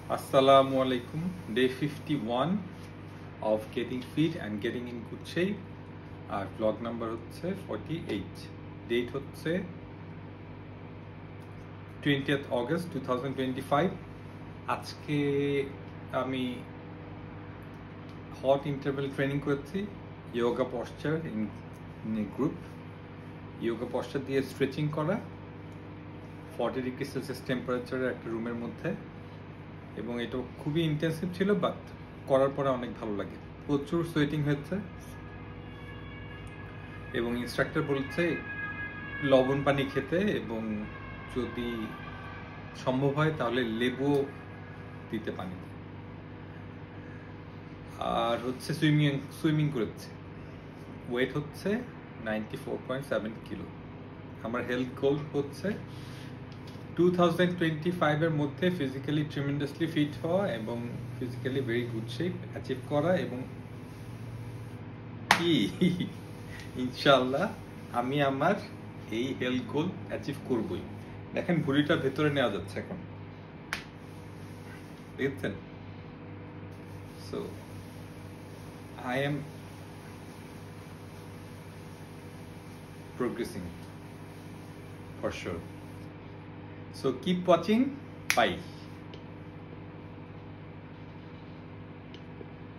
Assalamu alaikum. Day 51 of getting fit and getting in good shape. R vlog number হচ্ছে 48. Date হচ্ছে 20th August 2025. আজকে আমি hot interval training করেছি, yoga posture in a group. yoga posture দিয়ে stretching করা 40 degree Celsius টেম্পারেচারের একটা রুমের মধ্যে, এবং এটা খুবই ইন্টেন্সিভ ছিল, বাট করার পরে অনেক ভালো লাগে। প্রচুর সোয়েটিং হয়েছে এবং ইনস্ট্রাক্টর বলছে লবণ পানি খেতে, এবং যদি সম্ভব হয় তাহলে লেবু দিতে পানিতে। আর হচ্ছে সুইমিং করেছে। ওয়েট হচ্ছে 94.7 কিলো। আমার হেলথ গোল হচ্ছে 2025 এর মধ্যে ফিজিক্যালি ট্রিমেন্ডাসলি ফিট হওয়া এবং physically very good shape achieve করা, এবং কি ইনশাআল্লাহ আমি আমার এই হেলথ গোল অ্যাচিভ করবই। দেখেন ভুঁড়িটা ভেতরে নেওয়া যাচ্ছে এখন, দেখছেন? So I am progressing for sure. So keep watching. Bye.